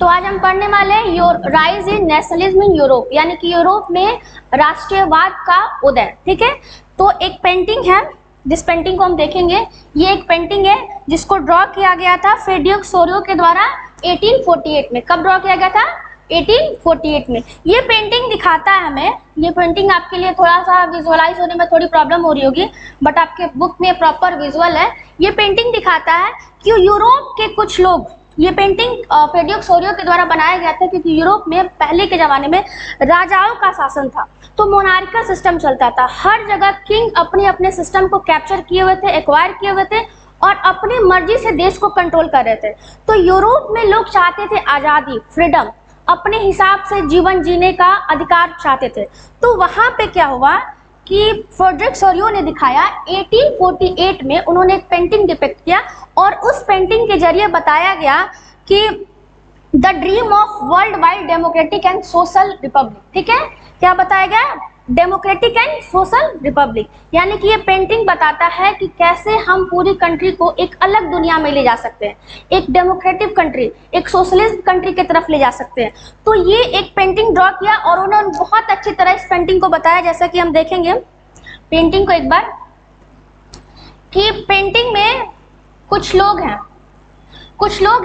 तो आज हम पढ़ने वाले हैं rise in nationalism in Europe, यानी कि यूरोप में राष्ट्रीयवाद का उदय। ठीक है, तो एक पेंटिंग है, जिस पेंटिंग को हम देखेंगे, ये एक पेंटिंग है जिसको ड्रॉ किया गया था फ्रेडरिक सोरियो के द्वारा 1848 में। कब ड्रॉ किया गया था? 1848 में। ये पेंटिंग दिखाता है हमें, ये पेंटिंग आपके लिए थोड़ा सा विजुअलाइज होने में थोड़ी प्रॉब्लम हो रही होगी, बट आपके बुक में प्रॉपर विजुअल है। ये पेंटिंग दिखाता है कि यूरोप के कुछ लोग, ये पेंटिंग फ्रेडरिक सोरियो के द्वारा बनाया गया था क्योंकि यूरोप में पहले के जमाने में राजाओं का शासन था, तो मोनार्किकल सिस्टम चलता था। हर जगह किंग अपने अपने सिस्टम को कैप्चर किए हुए थे, एक्वायर किए हुए थे और अपनी मर्जी से देश को कंट्रोल कर रहे थे। तो यूरोप में लोग चाहते थे आज़ादी, फ्रीडम, अपने हिसाब से जीवन जीने का अधिकार चाहते थे। तो वहां पे क्या हुआ कि फ्रेडरिक सोरियो ने दिखाया 1848 में, उन्होंने एक पेंटिंग डिपिक्ट किया और उस पेंटिंग के जरिए बताया गया कि the dream of world wide democratic and social Republic. ठीक है, क्या बताया गया? डेमोक्रेटिक एंड सोशल रिपब्लिक, यानी कि ये पेंटिंग बताता है कि कैसे हम पूरी कंट्री को एक अलग दुनिया में ले जा सकते हैं, एक डेमोक्रेटिक कंट्री, एक सोशलिस्ट कंट्री की तरफ ले जा सकते हैं। तो ये एक पेंटिंग ड्रॉ किया और उन्होंने बहुत अच्छी तरह इस पेंटिंग को बताया। जैसा कि हम देखेंगे पेंटिंग को एक बार, कि पेंटिंग में कुछ लोग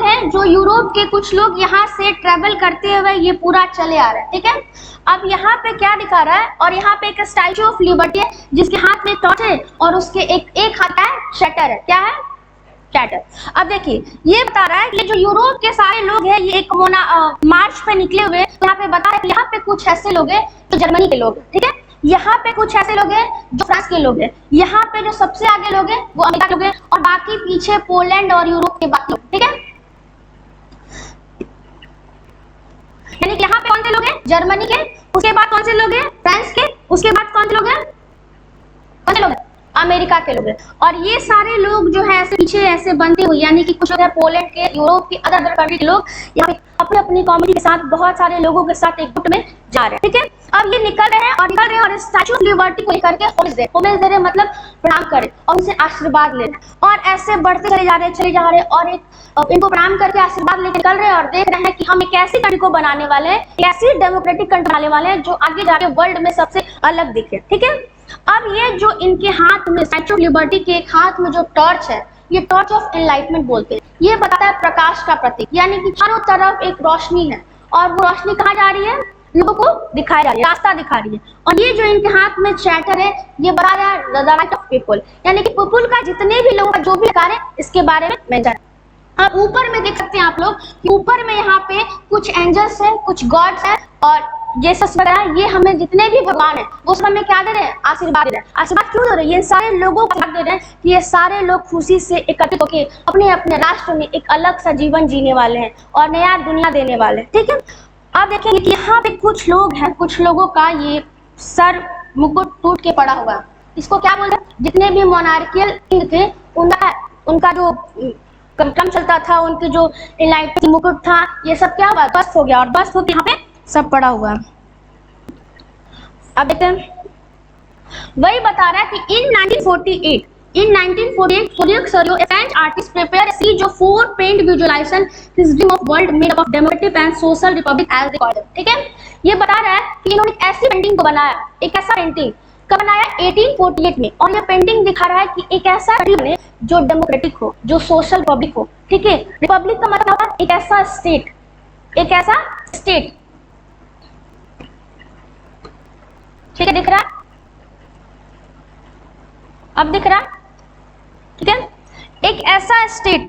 हैं जो यूरोप के कुछ लोग यहाँ से ट्रेवल करते हुए ये पूरा चले आ रहे हैं। ठीक है, अब यहाँ पे क्या दिखा रहा है, और यहाँ पे एक स्टैचू ऑफ लिबर्टी है जिसके हाथ में टॉर्च है और उसके एक हाथ है शटर है। क्या है? शटर। अब देखिए, ये बता रहा है कि जो यूरोप के सारे लोग हैं ये एक मार्च पे निकले हुए, तो यहाँ पे बता रहा है कि यहाँ पे कुछ ऐसे लोग हैं जो जर्मनी के लोग हैं। ठीक है, यहाँ पे कुछ ऐसे लोग हैं जो फ्रांस के लोग हैं, यहाँ पे जो सबसे आगे लोग हैं वो अमेरिका के लोग हैं और बाकी पीछे पोलैंड और यूरोप के बाकी लोग। ठीक है, यानी कि यहाँ पे कौन से लोग हैं? जर्मनी के, उसके बाद कौन से लोग हैं? फ्रांस के, उसके बाद कौन से लोग हैं? कौन से लोग हैं? अमेरिका के लोग हैं। और ये सारे लोग जो है ऐसे पीछे ऐसे बनते हुए, यानी कि कुछ लोग हैं पोलैंड के, यूरोप के, अदर कंट्री के लोग यहाँ पे अपनी अपनी कम्युनिटी के साथ, बहुत सारे लोगों के साथ एक गुट में जा रहे हैं। ठीक है, अब ये निकल रहे हैं और स्टैचू ऑफ लिबर्टी को लेकर के होमेज दे रहे, मतलब प्रणाम करें और उनसे आशीर्वाद ले रहे हैं। और ऐसे बढ़ते चले जा रहे हैं और एक इनको प्रणाम करके आशीर्वाद लेकर निकल रहे हैं और देख रहे हैं कि हम एक ऐसी कंट्री को बनाने वाले हैं, एक ऐसी डेमोक्रेटिक कंट्री बनाने वाले हैं जो आगे जाके वर्ल्ड में सबसे अलग दिखे। ठीक है, अब ये जो इनके हाथ में स्टैचू ऑफ लिबर्टी के एक हाथ में जो टॉर्च है, ये टॉर्च ऑफ एनलाइटमेंट बोलते हैं। ये बताता है प्रकाश का प्रतीक, यानी कि चारों तरफ एक रोशनी है और वो रोशनी कहाँ जा रही है? लोगों को दिखाई जा रही है, रास्ता दिखा रही है। और ये जो इनके हाथ में चैटर है, ये बता रहा है द राइट ऑफ पीपल, यानी कि पीपल का जितने भी लोगों का जो भी कार्य है इसके बारे में मेंशन है। अब ऊपर में देख सकते हैं आप लोग कि ऊपर में यहाँ पे कुछ एंजल्स है, कुछ गॉड्स है और जीसस वगैरह, ये हमें जितने भी भगवान है वो सब हमें क्या दे रहे हैं? आशीर्वाद दे रहे हैं। आशीर्वाद क्यों दे रहे हैं? ये सारे लोगों को दे रहे हैं कि ये सारे लोग खुशी से एकत्रित होकर अपने अपने राष्ट्र में एक अलग सा जीवन जीने वाले हैं और नया दुनिया देने वाले हैं। ठीक है, आप देखेंगे कि यहाँ पे कुछ लोग हैं, कुछ लोगों का ये सर मुकुट टूट के पड़ा हुआ है। इसको क्या बोलते हैं? जितने भी मोनार्कियल किंग थे उनका जो क्रम चलता था, उनके जो एनलाइट मुकुट था, ये सब क्या हुआ? बस्ट हो गया और बस्ट होकर यहाँ पे सब पड़ा हुआ है। अब देखते हैं, वही बता रहा है कि in 1948 Frederick Sorio, a French artist, prepared a series of 4 paint visualization his dream of world made up of democratic and social republic as they called it। ठीक है, ये बता रहा है कि इन्होंने एक ऐसी पेंटिंग को बनाया, एक ऐसा पेंटिंग कब बनाया? 1848 में। और ये पेंटिंग दिखा रहा है कि एक ऐसा कंट्री बने जो डेमोक्रेटिक हो, जो सोशल रिपब्लिक हो। ठीक है, रिपब्लिक का मतलब होता है एक ऐसा स्टेट, एक ऐसा स्टेट। ठीक है, दिख रहा है? अब दिख रहा है? ठीक है, एक ऐसा स्टेट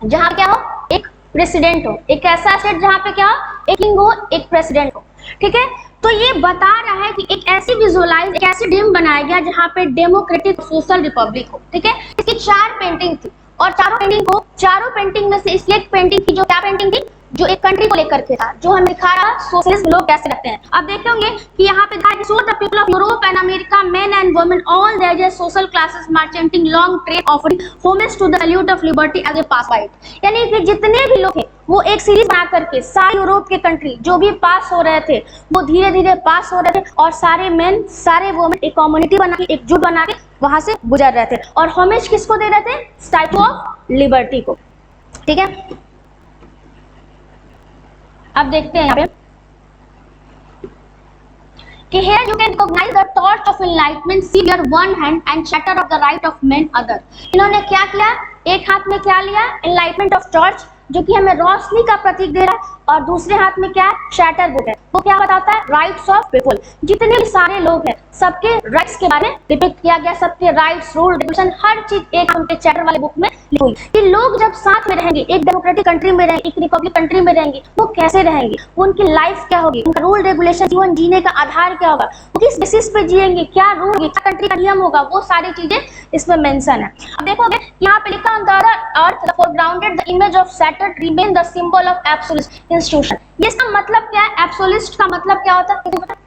जहां क्या हो? एक प्रेसिडेंट हो, एक ऐसा स्टेट जहां पे क्या हो? एक किंग हो, एक प्रेसिडेंट हो। ठीक है, तो ये बता रहा है कि एक ऐसी विजुअलाइज, एक ऐसी ड्रीम बनाया गया जहां पे डेमोक्रेटिक सोशल रिपब्लिक हो। ठीक है, इसकी 4 पेंटिंग थी और चारों पेंटिंग में से इसकी एक पेंटिंग थी जो क्या पेंटिंग थी? जो एक कंट्री को लेकर के था, जो हमें दिखा रहा सोशलिस्ट लोग कैसे रखते हैं। आप देखेंगे कि यहाँ पे था कि so the people of Europe and America, men and women, all the ages, social classes, marching long train offering homage to the salute of liberty as a pass by it. यानी कि जितने भी लोग थे वो एक सीरीज बना करके सारे यूरोप के कंट्री जो भी पास हो रहे थे वो धीरे धीरे पास हो रहे थे और सारे मेन सारे वुमेन एक कम्युनिटी बना के, एकजुट बना के वहां से गुजर रहे थे और होमेज किसको दे रहे थे? स्टैचू ऑफ लिबर्टी को। ठीक है, अब देखते हैं यहाँ पे कि here you can recognize the torch of enlightenment, see your one hand and shatter of the right of men other। इन्होंने क्या किया, एक हाथ में क्या लिया, enlightenment of torch जो कि हमें रोशनी का प्रतीक दे रहा है, और दूसरे हाथ में क्या है, शैटर बुक है। वो क्या बताता है, राइट्स ऑफ पीपल। जितने भी सारे लोग हैं सबके राइट्स के बारे में डिपिक्ट किया गया, सबके राइट्स, रूल, रेगुलेशन, हर चीज एक उनके चैप्टर वाले बुक में लिखी हुई कि लोग जब साथ में रहेंगे, एक डेमोक्रेटिक कंट्री में रहेंगे, एक रिपब्लिक कंट्री में रहेंगे, वो कैसे रहेंगे, उनकी लाइफ क्या होगी, उनका रूल रेगुलेशन, जीवन जीने का आधार क्या होगा, वो किस बेसिस पे जिएंगे, क्या रूल, क्या कंट्री का नियम होगा, वो सारी चीजें इसमें मेंशन है। अब देखोगे यहाँ पे लिखा on the earth the foregrounded the image of Saturn remain the symbol of absolute institution. ये इसका मतलब क्या है, एब्सोल्यूट का मतलब क्या होता है,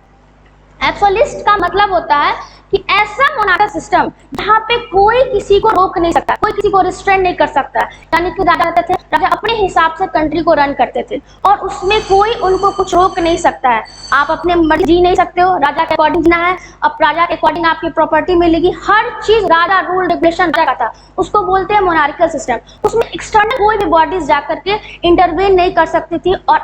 एब्सोल्यूट का मतलब होता है कि ऐसा मोनार्किकल सिस्टम जहाँ पे कोई किसी को रोक नहीं सकता, कोई किसी को रिस्ट्रेन नहीं कर सकता। यानी कि राजा रहते थे, राजा अपने हिसाब से कंट्री को रन करते थे और उसमें कोई उनको कुछ रोक नहीं सकता है। आप अपने मर्जी जी नहीं सकते हो, राजा के अकॉर्डिंग जीना है, अब राजा के अकॉर्डिंग आपकी प्रॉपर्टी मिलेगी, हर चीज राजा, रूल रेगुलेशन राजा का था, उसको बोलते हैं मोनार्किकल सिस्टम। उसमें एक्सटर्नल कोई भी बॉडीज जाकर के इंटरवेन नहीं कर सकती थी और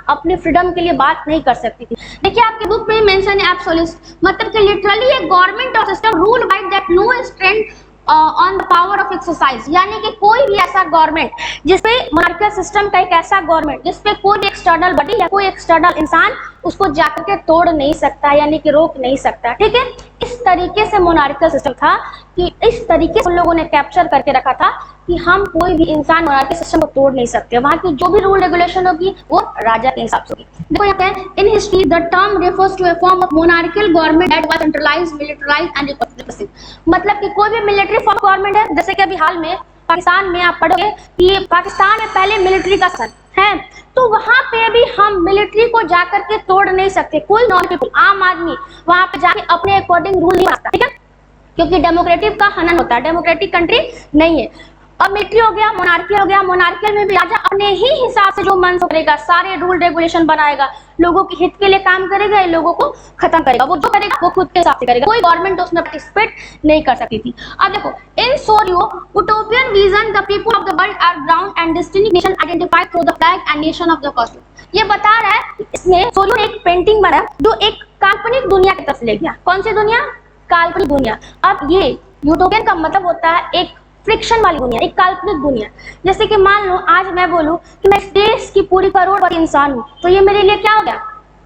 अपने फ्रीडम के लिए बात नहीं कर सकती थी। देखिए आपकी बुक में मेंशन है एब्सोल्यूट, मतलब कि लिटरली गवर्नमेंट और system rule by that no strength on the power of exercise. यानी कि कोई भी ऐसा गवर्नमेंट जिसपे मोनार्किकल सिस्टम का एक ऐसा गवर्नमेंट जिसपे कोई भी एक्सटर्नल बॉडी या कोई एक्सटर्नल इंसान उसको जाकर के तोड़ नहीं सकता, यानी कि रोक नहीं सकता। ठीक है, इस तरीके से मोनार्किकल सिस्टम था कि इस तरीके से उन लोगों ने कैप्चर करके रखा था कि हम कोई भी इंसान मोनार्किकल सिस्टम को तोड़ नहीं सकते। वहां की जो भी रूल रेगुलेशन होगी वो राजा के हिसाब से होगी। देखो यहाँ पे in history the term refers to a form of monarchical government that was centralised, militarised and republic. मतलब कि कोई भी मिलिट्री फॉर्म गवर्नमेंट है, जैसे कि अभी हाल में पाकिस्तान में आप पढ़ोगे कि पाकिस्तान में पहले मिलिट्री का सन है, तो वहां पे भी हम मिलिट्री को जाकर के तोड़ नहीं सकते। कोई नॉन पीपल, आम आदमी वहां पे जाके अपने अकॉर्डिंग रूल नहीं बनाता, ठीक है, क्योंकि डेमोक्रेटिक का हनन होता है, डेमोक्रेटिक कंट्री नहीं है। अब मिलिट्री हो गया, मोनार्की हो गया, मोनार्कियल में भी राजा अपने ही हिसाब से जो मन करेगा सारे रूल रेगुलेशन बनाएगा, लोगों के हित के लिए काम करेगा, लोगों को खत्म करेगा, वो जो करेगा वो खुद के हिसाब से करेगा, कोई गवर्नमेंट उसमें पार्टिसिपेट नहीं कर सकती थी। अब देखो in Sorrieu utopian vision the people of the world are ground and distinct nation identified through the flag and nation of the costume. ये बता रहा है, इसमें सोरियो ने एक पेंटिंग बनाया जो एक काल्पनिक दुनिया की तरफ ले गया। कौन सी दुनिया, काल्पनिक दुनिया। अब ये यूटोपियन का मतलब होता है एक फ्रिक्शन वाली दुनिया, एक काल्पनिक दुनिया। जैसे कि मान लो आज मैं बोलूं कि मैं इस देश की पूरी करोड़पति इंसान हूं, तो ये मेरे लिए क्या हो गया,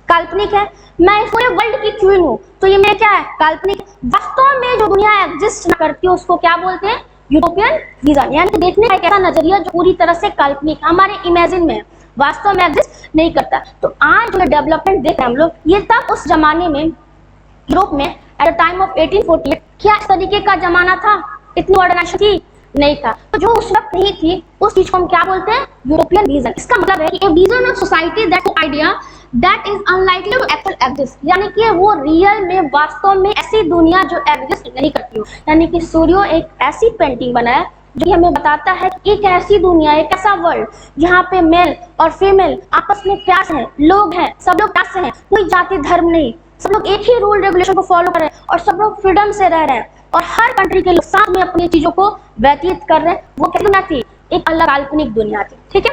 काल्पनिक है। मैं इस पूरे वर्ल्ड की क्वीन हूं, तो ये मेरे क्या है, काल्पनिक। वास्तव में जो दुनिया एग्जिस्ट करती है उसको क्या बोलते हैं, यूटोपियन विजन, यानी कि देखने का एक ऐसा नजरिया जो पूरी तरह से काल्पनिक, हमारे इमेजिन में, वास्तव में एग्जिस्ट नहीं करता। तो आज जो डेवलपमेंट देख रहे हैं हम लोग, ये तब उस जमाने में यूरोप में एट द टाइम ऑफ 1848 क्या इस तरीके का जमाना था, इतनी ऑर्गेनाइजेशन थी नहीं था। तो जो उस वक्त नहीं थी उस चीज को हम क्या बोलते हैं, यूरोपियन विजन। इसका मतलब है कि a vision of society that idea that is unlikely to actual exist, यानी कि वो रियल में, वास्तव में ऐसी दुनिया जो एग्जिस्ट नहीं करती हो। यानी कि सूर्यो एक ऐसी पेंटिंग बनाया जो हमें बताता है कि एक ऐसी दुनिया, एक ऐसा वर्ल्ड जहाँ पे मेल और फीमेल आपस में प्यार से हैं, लोग हैं, सब लोग प्यार से हैं, कोई जाति धर्म नहीं, सब लोग एक ही रूल रेगुलेशन को फॉलो कर रहे हैं और सब लोग फ्रीडम से रह रहे हैं और हर कंट्री के लोग साथ में अपनी चीजों को व्यतीत कर रहे हैं। वो क्या दुनिया थी, एक अलग काल्पनिक दुनिया थी। ठीक है,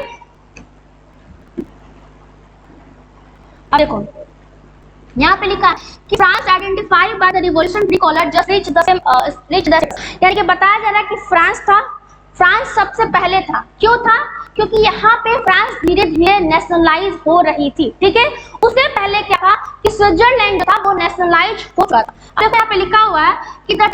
अब देखो यहाँ पे लिखा है कि France identified by the revolutionary colour just reach the यानी कि बताया जा रहा है कि फ्रांस था, फ्रांस सबसे पहले था। क्यों था, क्योंकि यहाँ पे फ्रांस धीरे धीरे नेशनलाइज हो रही थी। ठीक है, उससे पहले क्या था कि स्विट्जरलैंड था वो नेशनलाइज हो चुका था। अब यहाँ पे लिखा हुआ है कि द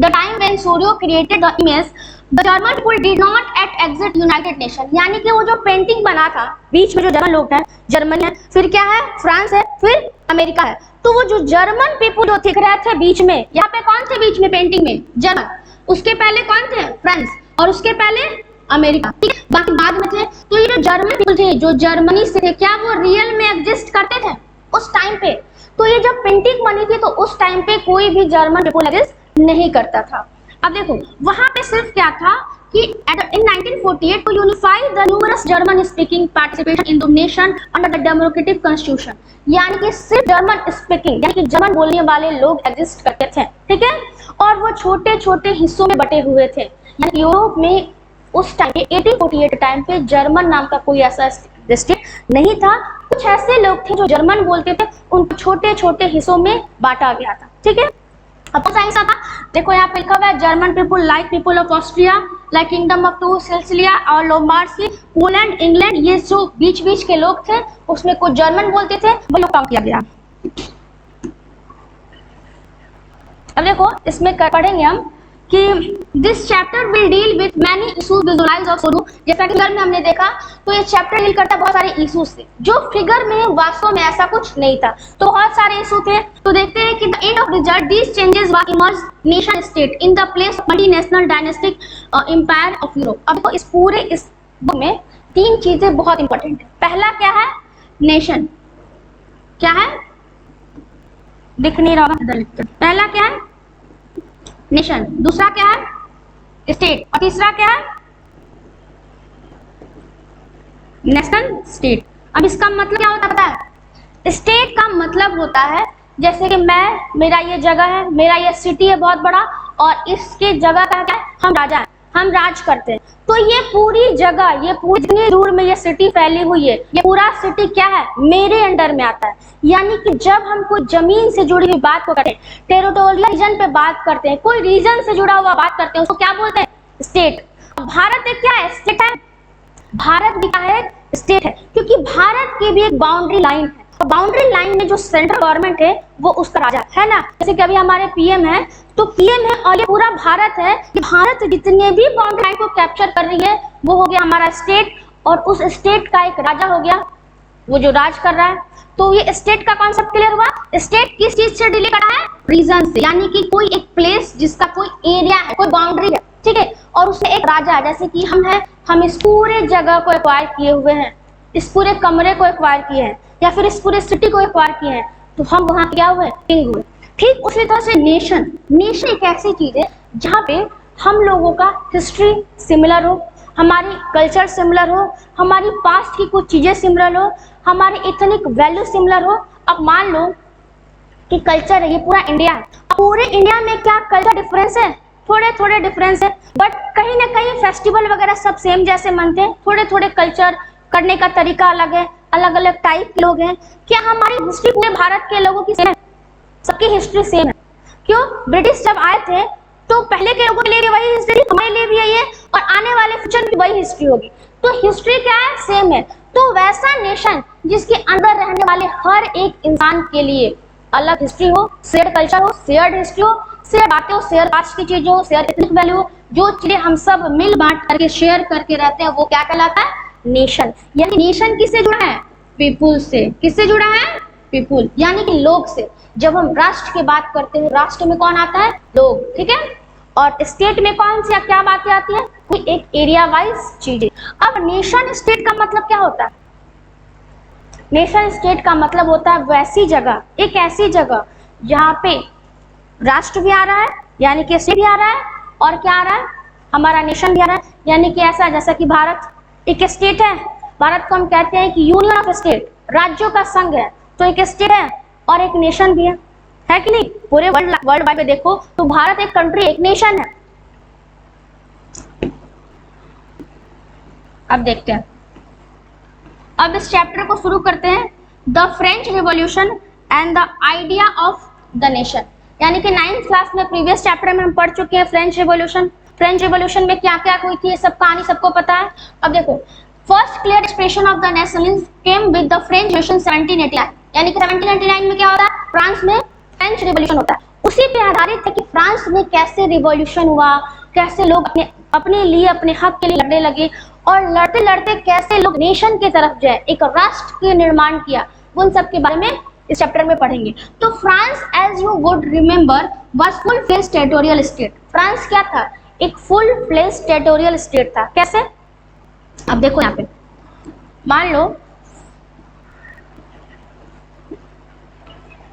टाइम व्हेन सूर्यो created the image the German people did not at exit United nation, यानी कि वो जो पेंटिंग बना था, बीच में जो जर्मन लोग हैं, जर्मनी है, फिर क्या है, फ्रांस है, फिर अमेरिका है। तो वो जो जर्मन पीपल जो दिख रहे थे बीच में, यहाँ पे कौन थे बीच में पेंटिंग में, जर्मन, उसके पहले कौन थे, फ्रांस, और उसके पहले अमेरिका, ठीक है, बाकी बाद में थे। तो ये जो जर्मन पीपल थे, जो जर्मनी से थे, क्या वो रियल में एग्जिस्ट करते थे उस टाइम पे? तो ये जब पेंटिंग बनी थी तो उस टाइम पे कोई भी जर्मन पीपल एग्जिस्ट नहीं करता था। अब देखो वहां पे सिर्फ क्या था कि in 1948 to unify the numerous German speaking participation in the nation under the democratic constitution, यानी कि सिर्फ जर्मन स्पीकिंग यानी कि जर्मन बोलने वाले लोग एग्जिस्ट करते थे। ठीक है, और वो छोटे छोटे हिस्सों में बटे हुए थे। यानी यूरोप में उस टाइम पे 1848 टाइम पे जर्मन नाम का कोई ऐसा स्टेट नहीं था। कुछ ऐसे लोग थे जो जर्मन बोलते थे, उनको छोटे छोटे हिस्सों में बांटा गया था। ठीक है, अब कौन सा हिस्सा था? देखो यहाँ पे लिखा हुआ है German people like people of Austria like kingdom of two Sicilia और लोम्बार्डी, पोलैंड, इंग्लैंड, ये जो बीच बीच के लोग थे उसमें कुछ जर्मन बोलते थे, वो लोग काउंट किया गया। अब देखो इसमें पढ़ेंगे हम कि this chapter will deal with many issues visualise of Sorrieu. जैसा कि फिगर में हमने देखा तो ये चैप्टर डील करता है बहुत सारे इशूज से जो फिगर में वास्तव में ऐसा कुछ नहीं था, तो बहुत सारे इशू थे। तो देखते हैं कि the end of result this changes were emerge nation state in the place of multinational dynastic empire of Europe. अब तो इस पूरे इस बुक में तीन चीजें बहुत इंपॉर्टेंट है। पहला क्या है? नेशन। क्या है? दिख नहीं रहा, पहला क्या है? नेशन। दूसरा क्या है? स्टेट। और तीसरा क्या है? National state. अब इसका मतलब क्या होता है पता है? स्टेट का मतलब होता है जैसे कि मेरा ये जगह है, मेरा ये सिटी है बहुत बड़ा, और इसके जगह का क्या है? हम राजा हैं, हम राज करते हैं। तो ये पूरी जगह, ये पूरी जितनी दूर में ये सिटी फैली हुई है, ये पूरा सिटी क्या है? मेरे अंडर में आता है। यानी कि जब हम कोई जमीन से जुड़ी हुई बात को करते हैं, टेरिटोरियल रीजन पे बात करते हैं, कोई रीजन से जुड़ा हुआ बात करते हैं, उसको क्या बोलते हैं? स्टेट। भारत एक क्या है? स्टेट है। भारत भी क्या है? स्टेट है, क्योंकि भारत की भी एक बाउंड्री लाइन है। बाउंड्री लाइन में जो सेंट्रल गवर्नमेंट है वो उसका राजा है ना। जैसे कि अभी हमारे पीएम है, तो पीएम है और ये पूरा भारत है। ये भारत जितने भी बाउंड्री लाइन को कैप्चर कर रही है वो हो गया हमारा स्टेट, और उस स्टेट का एक राजा हो गया वो जो राज कर रहा है। तो ये स्टेट का कॉन्सेप्ट क्लियर हुआ। स्टेट किस चीज से डील कर रहा है? रीजन से, यानी कि कोई एक प्लेस जिसका कोई एरिया है, कोई बाउंड्री है, ठीक है, और उसमें एक राजा है। जैसे कि हम है, हम इस पूरे जगह को एक्वायर किए हुए हैं, इस पूरे कमरे को एक्वायर किए हैं, या फिर इस पूरे सिटी को एक्वायर किए हैं, तो हम वहां क्या हुए? किंग हुए। ठीक उसी तरह से नेशन। नेशन एक ऐसी चीज है जहाँ पे हम लोगों का हिस्ट्री सिमिलर हो, हमारी कल्चर सिमिलर हो, हमारी पास्ट की कुछ चीजें सिमिलर हो, हमारी इथनिक वैल्यू सिमिलर हो। अब मान लो कि कल्चर है, ये पूरा इंडिया है, पूरे इंडिया में क्या कल्चर डिफरेंस है? थोड़े थोड़े डिफरेंस है, बट कहीं ना कहीं फेस्टिवल वगैरह सब सेम जैसे मनते हैं। थोड़े थोड़े कल्चर करने का तरीका अलग है, अलग अलग टाइप के लोग हैं। क्या हमारी हिस्ट्री पूरे भारत के लोगों की सेम है? सबकी हिस्ट्री सेम है। क्यों? ब्रिटिश जब आए थे तो पहले के लोगों के लिए भी वही हिस्ट्री, हमारे लिए भी यही है, और आने वाले फ्यूचर में वही हिस्ट्री होगी। तो हिस्ट्री क्या है? सेम है। तो वैसा नेशन जिसके अंदर रहने वाले हर एक इंसान के लिए अलग हिस्ट्री हो, शेयर कल्चर हो, शेयर्ड हिस्ट्री हो, शेयर बातें हो, शेयर कास्ट की चीजें हो, शेयर एथनिक वैल्यू हो, जो चीजें हम सब मिल बांट करके शेयर करके रहते हैं, वो क्या कहलाता है? नेशन। यानी नेशन किससे जुड़ा है? पीपुल से। किससे जुड़ा है? पीपुल, यानी कि लोग से। जब हम राष्ट्र की बात करते हैं, राष्ट्र में कौन आता है? लोग, ठीक है। और स्टेट में कौन सी क्या बातें आती है? कोई एक एरिया वाइज चीजें। अब नेशन स्टेट का मतलब क्या होता है? नेशन स्टेट का मतलब होता है वैसी जगह, एक ऐसी जगह जहाँ पे राष्ट्र भी आ रहा है, यानी कि स्टेट भी आ रहा है, और क्या आ रहा है? हमारा नेशन भी आ रहा है। यानी कि ऐसा जैसा कि भारत एक स्टेट है, भारत को हम कहते हैं कि यूनियन ऑफ स्टेट, राज्यों का संघ है, तो एक स्टेट है और एक नेशन भी है कि नहीं? पूरे वर्ल्ड वाइड में देखो तो भारत एक कंट्री, एक नेशन है। अब देखते हैं, अब इस चैप्टर को शुरू करते हैं, the French revolution and the idea of the nation. यानी कि 9th क्लास में प्रीवियस चैप्टर में हम पढ़ चुके हैं फ्रेंच रिवॉल्यूशन। फ्रेंच रिवॉल्यूशन में क्या क्या हुई थी, सब कहानी सबको पता है। अब देखो, first clear expression of the nationalism came with the French revolution 1789। यानी कि 1789 में क्या होता है? फ्रांस में फ्रेंच रिवॉल्यूशन होता है। उसी पे आधारित है कि फ्रांस में कैसे रिवॉल्यूशन हुआ, कैसे लोग अपने लिए, अपने हक के लिए लड़ने लगे, और लड़ते लड़ते कैसे लोग नेशन की तरफ जाए, एक राष्ट्र के निर्माण किया। उन सब के बारे में इस चैप्टर में पढ़ेंगे। तो France, as you would remember, was full fledged territorial state. France क्या था? एक फुल फ्लेज्ड टेरिटोरियल स्टेट था। कैसे? अब देखो यहाँ पे, मान लो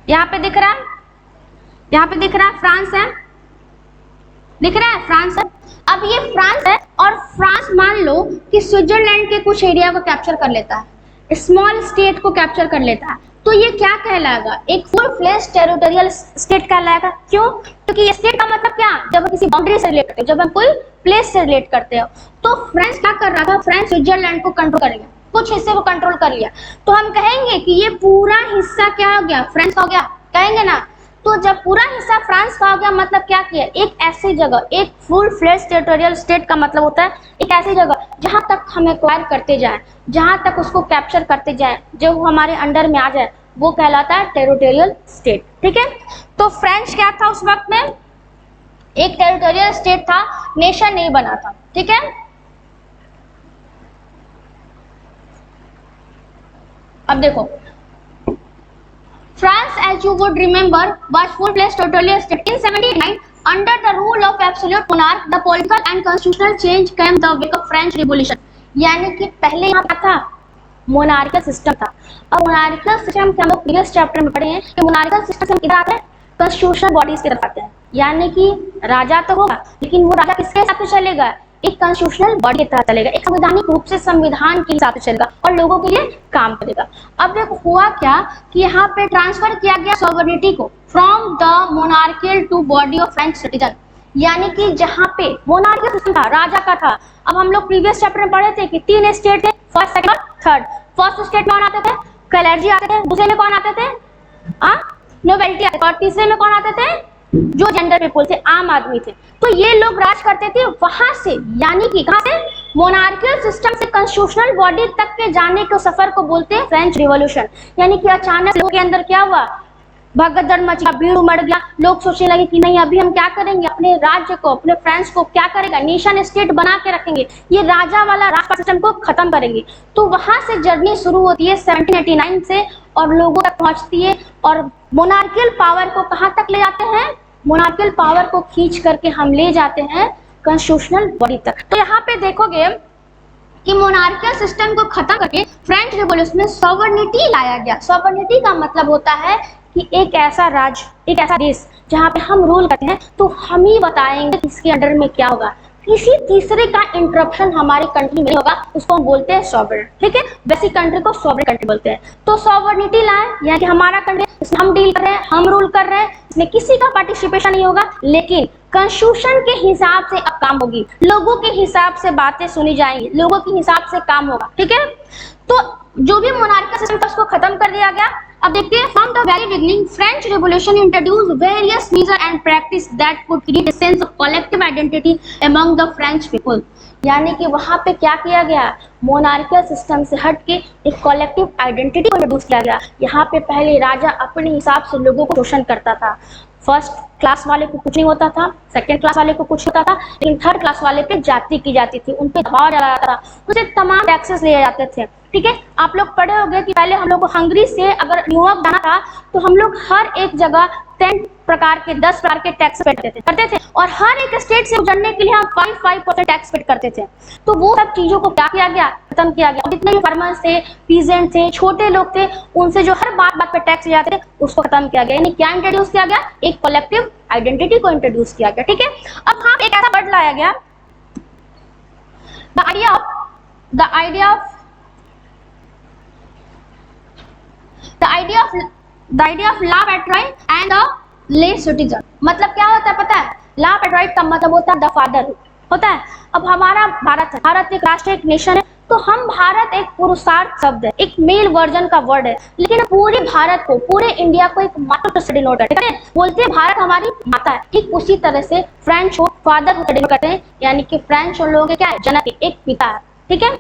यहाँ पे दिख रहा है, यहाँ पे दिख रहा है फ्रांस है, दिख रहा है फ्रांस है। अब ये फ्रांस है, और फ्रांस मान लो कि स्विट्जरलैंड के कुछ एरिया को कैप्चर कर लेता है, स्मॉल स्टेट को कैप्चर कर लेता है, तो ये क्या कहलाएगा, एक फुल फ्लेज टेरिटोरियल स्टेट कहलाएगा। क्यों? क्योंकि ये स्टेट का मतलब क्या, जब हम किसी बाउंड्री से रिलेट करते हैं, जब हम कोई प्लेस से रिलेट करते हैं। तो फ्रांस क्या कर रहा था, फ्रांस स्विट्जरलैंड को कंट्रोल कर लिया, कुछ हिस्से को कंट्रोल कर लिया, तो हम कहेंगे कि ये पूरा हिस्सा क्या हो गया, फ्रांस का हो गया, कहेंगे ना। तो जब पूरा हिस्सा फ्रांस का हो गया मतलब क्या किया, एक ऐसी जगह, एक फुल फ्लेज टेरिटोरियल स्टेट का मतलब होता है एक ऐसी जगह जहां तक हम एक्वायर करते जाएं, जहां तक उसको कैप्चर करते जाएं, जो हमारे अंडर में आ जाए, वो कहलाता है टेरिटोरियल स्टेट। ठीक है, तो फ्रेंच क्या था उस वक्त में, एक टेरिटोरियल स्टेट था, नेशन नहीं बना था। ठीक है, अब देखो, France, as you would remember, was full-fledged territorial state. In 1789, under the rule of absolute monarch, the political and constitutional change came the wake of French Revolution. यानी कि पहले यहाँ क्या था, मोनार्किकल सिस्टम था। अब मोनार्किकल सिस्टम के हम लोग प्रीवियस चैप्टर में पढ़े हैं कि मोनार्किकल सिस्टम से हम किधर आते हैं, कॉन्स्टिट्यूशनल बॉडीज की तरफ आते हैं। यानी कि राजा तो होगा, लेकिन वो राजा किसके हिसाब से चलेगा, एक कॉन्स्टिट्यूशनल बॉडी की तरह चलेगा, एक संवैधानिक रूप से संविधान के हिसाब से चलेगा और लोगों के लिए काम करेगा। अब देखो हुआ क्या कि यहाँ पे ट्रांसफर किया गया सॉवरेनिटी को from the monarchial to body of French citizen. यानी कि जहाँ पे मोनार्कियल सिस्टम था, राजा का था। अब हम लोग प्रीवियस चैप्टर में पढ़े थे कि 3 स्टेट थे, फर्स्ट, सेकंड और थर्ड। फर्स्ट स्टेट में कौन आते थे, क्लर्जी आते थे, दूसरे में कौन आते थे, नोबेलिटी आते थे, और तीसरे में कौन आते थे, जो जेंडर पीपल थे, आम आदमी थे। तो ये लोग राज करते थे वहां से, यानी कि कहां से, मोनार्कियल सिस्टम से कॉन्स्टिट्यूशनल बॉडी तक के जाने के सफर को बोलते हैं फ्रेंच रिवॉल्यूशन। यानी कि अचानक लोगों के अंदर क्या हुआ, भगदड़ मच गया, भीड़ उमड़ गया, लोग सोचने लगे कि नहीं अभी हम क्या करेंगे, अपने राज्य को, अपने फ्रांस को क्या करेगा, नेशन स्टेट बना के रखेंगे, ये राजा वाला राष्ट्र सिस्टम को खत्म करेंगे। तो वहां से जर्नी शुरू होती है 1789 से और लोगों तक पहुंचती है और मोनार्कियल पावर को कहां तक ले जाते हैं, मोनार्कियल पावर को खींच करके हम ले जाते हैं कॉन्स्टिट्यूशनल बॉडी तक। तो यहाँ पे देखोगे कि मोनार्कियल सिस्टम को खत्म करके फ्रेंच रिवॉल्यूशन में सॉवरेनिटी लाया गया। सॉवरेनिटी का मतलब होता है कि एक ऐसा राज्य, एक ऐसा देश जहाँ पे हम रूल करते हैं, तो हम ही बताएंगे इसके अंडर में क्या होगा, किसी तीसरे का इंटरप्शन हमारी कंट्री में होगा, उसको हम बोलते हैं सॉवरेन। ठीक है, वैसी कंट्री को सॉवरेन कंट्री बोलते हैं। तो सॉवरेनिटी लाए, यानी कि हमारा कंट्री, इसमें हम डील कर रहे हैं, हम रूल कर रहे हैं, इसमें किसी का पार्टिसिपेशन नहीं होगा, लेकिन कॉन्स्टिट्यूशन के हिसाब से अब काम होगी, लोगों के हिसाब से बातें सुनी जाएंगी, लोगों के हिसाब से काम होगा। ठीक है, तो जो भी मोनार्किकल सिस्टम था उसको खत्म कर दिया गया। अब देखते हैं, from the very beginning French revolution introduced various major and practice that could create a sense of collective identity among the French people. यानी कि वहां पे क्या किया गया, मोनार्किकल सिस्टम से हट के एक कलेक्टिव आइडेंटिटी को इंट्रोड्यूस किया गया। यहाँ पे पहले राजा अपने हिसाब से लोगों को शोषण करता था। फर्स्ट क्लास वाले को कुछ नहीं होता था, सेकंड क्लास वाले को कुछ होता था, लेकिन थर्ड क्लास वाले पे जाति की जाती थी, उन पे दबाव डाला जाता था, उनसे तमाम टैक्सेस लिए जाते थे। ठीक है, आप लोग पढ़े होंगे कि पहले हम लोग को हंगरी से अगर न्यूयॉर्क जाना था तो हम लोग हर एक जगह 10 प्रकार के टैक्स पे करते थे और हर एक स्टेट से गुजरने के लिए हम 5% टैक्स पे करते थे। तो वो सब चीजों को क्या किया गया, खत्म किया गया। जितने भी फार्मर्स थे, पीजेंट थे, छोटे लोग थे, उनसे जो हर बात पे टैक्स जाते थे उसको खत्म किया गया। यानी क्या इंट्रोड्यूस किया गया, एक कलेक्टिव आइडेंटिटी को इंट्रोड्यूस किया गया। ठीक है, अब हाँ एक ऐसा वर्ड लाया गया, the idea of la patrie and the le citizen. मतलब क्या होता है पता है, लॉ पैट्राइन का मतलब होता है द फादर होता है। अब हमारा भारत एक राष्ट्र, एक नेशन है, तो हम भारत एक पुरुषार्थ शब्द है, एक मेल वर्जन का वर्ड है, लेकिन पूरे भारत को, पूरे इंडिया को एक माता से डिनोट करते हैं, बोलते हैं भारत हमारी माता है। ठीक उसी तरह से फ्रेंच को फादर को डिनोट करते हैं, यानी कि फ्रेंच और लोगों के क्या है, जनक, एक पिता है। ठीक है,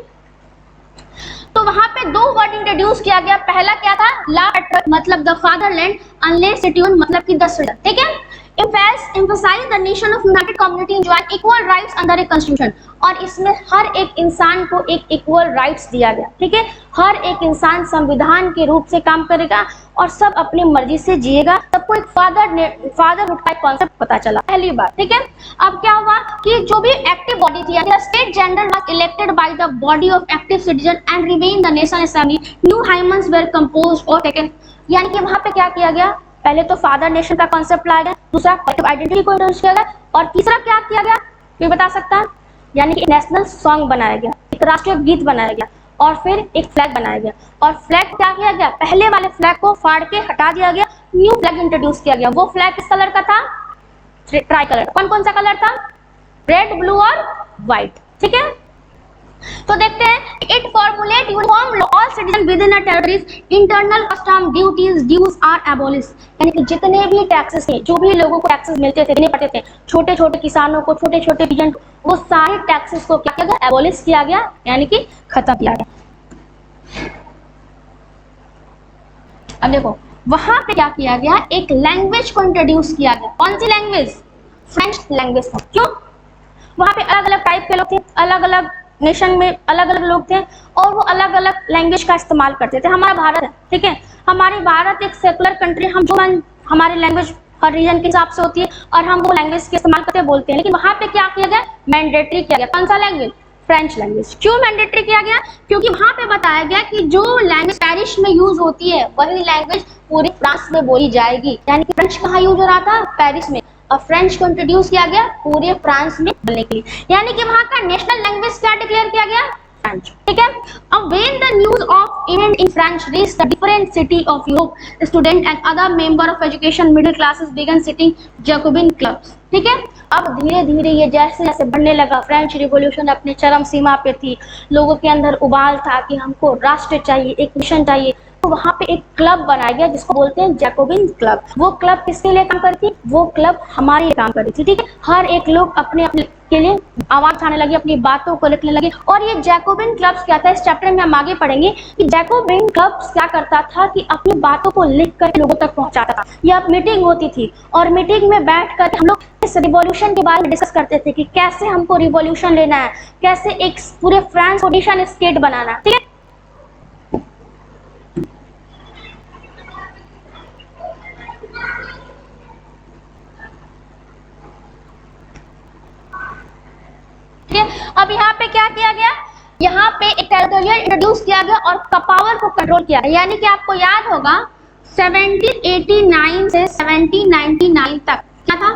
तो वहां पे 2 वर्ड इंट्रोड्यूस किया गया। पहला क्या था, ला पैट्राइन मतलब द फादरलैंड, अनले सिटीजन मतलब कि द सिटीजन। ठीक है, emphasize the nation of united community enjoy equal rights under a constitution। और इसमें हर एक इंसान को एक इक्वल राइट्स दिया गया। ठीक है, हर एक इंसान संविधान के रूप से काम करेगा और सब अपनी मर्जी से जिएगा। सबको एक फादरहुड का कॉन्सेप्ट पता चला पहली बार। ठीक है, अब क्या हुआ कि जो भी एक्टिव बॉडी थी, state general was elected by the body of active citizen and remain the nation assembly. New hymns were composed और टेकन। यानी कि वहां पे क्या किया गया, पहले तो फादर नेशन का कॉन्सेप्ट लाया गया, दूसरा कलेक्टिव आइडेंटिटी को इंट्रोड्यूस किया गया, और तीसरा क्या किया गया, कोई बता सकता है, यानी कि नेशनल सॉन्ग बनाया गया, एक राष्ट्रीय गीत बनाया गया। और फिर एक फ्लैग बनाया गया, और फ्लैग क्या किया गया, पहले वाले फ्लैग को फाड़ के हटा दिया गया, न्यू फ्लैग इंट्रोड्यूस किया गया। वो फ्लैग किस कलर का था, ट्राई कलर। कौन कौन सा कलर था, रेड, ब्लू और व्हाइट, ठीक है। तो देखते हैं, it formulate uniform all citizen within a territories, internal custom duties dues are abolish, यानी कि जितने भी टैक्सेस थे, जो भी लोगों को टैक्सेस मिलते थे, देने पड़ते थे, छोटे छोटे किसानों को, छोटे छोटे पीजेंट, वो सारे टैक्सेस को क्या किया गया, एबॉलिश किया गया, यानी कि खत्म किया गया। अब देखो वहां पे क्या किया गया, एक लैंग्वेज को इंट्रोड्यूस किया गया। कौन सी लैंग्वेज, फ्रेंच लैंग्वेज को। क्यों, वहां पे अलग अलग टाइप के लोग थे, अलग अलग नेशन में अलग अलग लोग थे, और वो अलग अलग लैंग्वेज का इस्तेमाल करते थे। हमारा भारत है, ठीक है, हमारी भारत एक सेकुलर कंट्री, हम जो हमारी लैंग्वेज हर रीजन के हिसाब से होती है, और हम वो लैंग्वेज के इस्तेमाल करते बोलते हैं। लेकिन वहां पे क्या किया गया, मैंडेटरी किया गया। कौन सा लैंग्वेज, फ्रेंच लैंग्वेज। क्यों मैंडेटरी किया गया, क्योंकि वहां पे बताया गया कि जो लैंग्वेज पेरिस में यूज होती है, वही लैंग्वेज पूरी फ्रांस में बोली जाएगी। यानी कि फ्रेंच कहाँ यूज हो रहा था, पेरिस में, और फ्रेंच को इंट्रोड्यूस किया गया पूरे फ्रांस में बोलने के लिए। यानी कि वहां का नेशनल लैंग्वेज क्या डिक्लेयर किया गया, फ्रेंच, ठीक है। अब when the news of event in French reached the different city of Europe, student and other member of education middle classes began sitting Jacobin clubs, ठीक है। अब धीरे धीरे ये जैसे जैसे बढ़ने लगा, फ्रेंच रिवॉल्यूशन अपने चरम सीमा पे थी, लोगों के अंदर उबाल था कि हमको राष्ट्र चाहिए, एक मिशन चाहिए, तो वहां पे एक क्लब बनाया गया जिसको बोलते हैं जैकोबिन क्लब। वो क्लब किसके लिए काम करती, वो क्लब हमारे लिए काम करती थी, ठीक है। हर एक लोग अपने अपने के लिए आवाज उठाने लगे, अपनी बातों को लिखने लगे। और ये जैकोबिन क्लब्स क्या था, इस चैप्टर में हम आगे पढ़ेंगे कि जैकोबिन क्लब्स क्या करता था कि अपनी बातों को लिख कर लोगों तक पहुंचाता था। यह मीटिंग होती थी, और मीटिंग में बैठ कर हम लोग इस रिवॉल्यूशन के बारे में डिस्कस करते थे कि कैसे हमको रिवॉल्यूशन लेना है, कैसे एक पूरे फ्रांस को नेशन स्टेट बनाना है, ठीक है। अब यहाँ पे क्या किया गया, यहाँ पे एक टेरिटोरियल इंट्रोड्यूस किया गया और पावर को कंट्रोल किया गया। यानी कि आपको याद होगा 1789 से 1799 तक क्या था,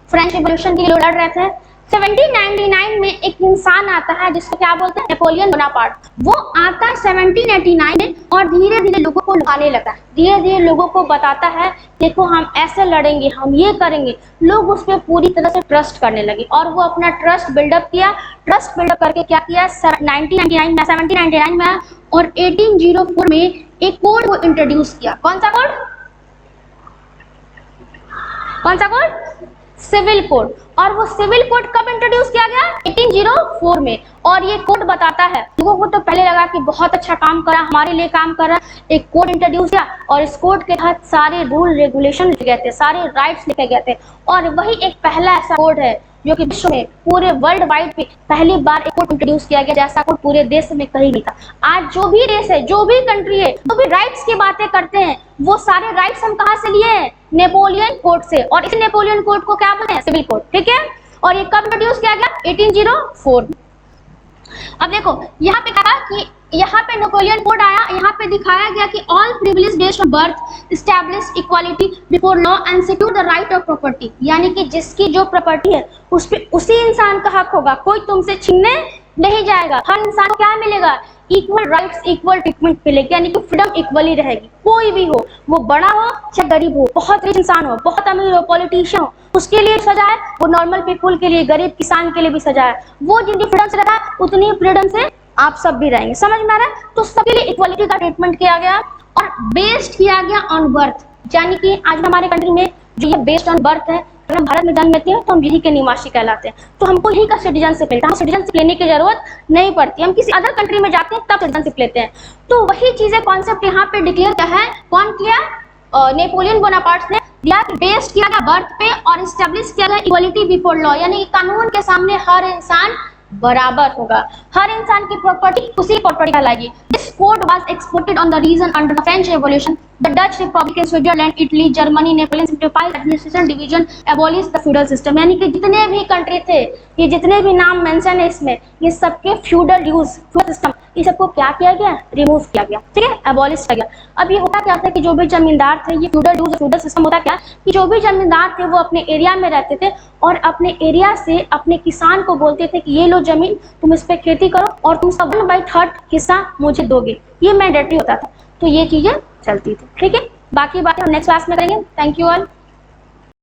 फ्रेंच रिवॉल्यूशन के लिए लड़ रहे थे। 1799 में एक इंसान आता है जिसको क्या बोलते हैं, नेपोलियन बोनापार्ट। वो आता है 1789 में, और धीरे धीरे लोगों को लुभाने लगता है, धीरे धीरे लोगों को बताता है देखो हम ऐसे लड़ेंगे, हम ये करेंगे। लोग उस पर पूरी तरह से ट्रस्ट करने लगे, और वो अपना ट्रस्ट बिल्डअप किया। ट्रस्ट बिल्डअप करके क्या किया, 1799 में और 1804 में एक कोड को इंट्रोड्यूस किया। कौन सा कोड, कौन सा कोड, सिविल कोड। और वो सिविल कोड कब इंट्रोड्यूस किया गया, 1804 में। और ये कोड बताता है, लोगों को तो पहले लगा कि बहुत अच्छा काम कर रहा, हमारे लिए काम कर रहा, एक कोड इंट्रोड्यूस किया, और इस कोड के तहत सारे रूल रेगुलेशन लिखे गए थे, सारे राइट्स लिखे गए थे। और वही एक पहला ऐसा कोड है जो कि विश्व में पूरे वर्ल्ड वाइड पे पहली बार एक कोड इंट्रोड्यूस किया गया, जैसा कोड पूरे देश में कहीं नहीं था। आज जो भी देश है, जो भी कंट्री है, जो भी राइट्स की बातें करते हैं, वो सारे राइट्स हम कहाँ से लिए हैं, नेपोलियन कोड से। और इस नेपोलियन कोड को क्या बोलते हैं, सिविल कोड, ठीक है। और ये कब इंट्रोड्यूस किया गया, 1804। अब देखो यहाँ पे कहा कि यहाँ पे नेपोलियन कोड आया, यहाँ पे दिखाया गया कि all privilege based on birth establish equality before law and secure the right of property. यानी कि जिसकी जो प्रॉपर्टी है उस पे उसी इंसान का हक होगा, कोई तुमसे छीनने नहीं जाएगा। हर इंसान को क्या मिलेगा, इक्वल राइट्स, इक्वल ट्रीटमेंट मिलेगी, यानी कि फ्रीडम इक्वली रहेगी। कोई भी हो, वो बड़ा हो चाहे गरीब हो, बहुत रिच इंसान हो, बहुत अमीर हो, पॉलिटिशियन हो, उसके लिए सजा है। वो नॉर्मल पीपल के लिए, गरीब किसान के लिए भी सजा है। वो जितनी फ्रीडम से रहा है उतनी फ्रीडम से आप सब भी रहेंगे। समझ में आ रहा है, तो सबके लिए इक्वालिटी का ट्रीटमेंट किया गया और बेस्ड किया गया ऑन बर्थ। यानी कि आज हमारे कंट्री में जो ये बेस्ड ऑन बर्थ है, अगर हम भारत में जन्म लेते हैं तो हम यही के निवासी कहलाते हैं, तो हमको यही का सिटीजनशिप लेता है। हम सिटीजनशिप लेने की जरूरत नहीं पड़ती, हम किसी अदर कंट्री में जाते हैं तब सिटीजनशिप लेते हैं। तो वही चीजें कॉन्सेप्ट यहाँ पे डिक्लेयर क्या है, कौन किया, नेपोलियन बोनापार्ट ने दिया, बेस्ड किया गया बर्थ पे और एस्टेब्लिश किया गया इक्वालिटी बिफोर लॉ, यानी कानून के सामने हर इंसान बराबर होगा, हर इंसान की प्रॉपर्टी उसी प्रॉपर्टी कहलाएगी। This code was exported on the region under the French revolution, the Dutch republic in Switzerland, Italy, Germany, Napoleon simplified administration division, abolish the feudal system. यानी कि जितने भी कंट्री थे, ये जितने भी नाम मेंशन है इसमें, ये सबके फ्यूडल यूज, फ्यूडल सिस्टम, ये सबको क्या किया गया, रिमूव किया गया, ठीक है, एबॉलिश किया गया। अब ये होता क्या था कि जो भी जमींदार थे, ये फ्यूडल सिस्टम होता क्या कि जो भी जमींदार थे वो अपने एरिया में रहते थे और अपने एरिया से अपने किसान को बोलते थे कि ये लो जमीन, तुम इस पे खेती करो और तुम सब 1/3 हिस्सा मुझे दोगे, ये मैंडेटरी होता था। तो ये चीजें चलती थी, ठीक है। बाकी बात हम नेक्स्ट क्लास में करेंगे। Thank you all.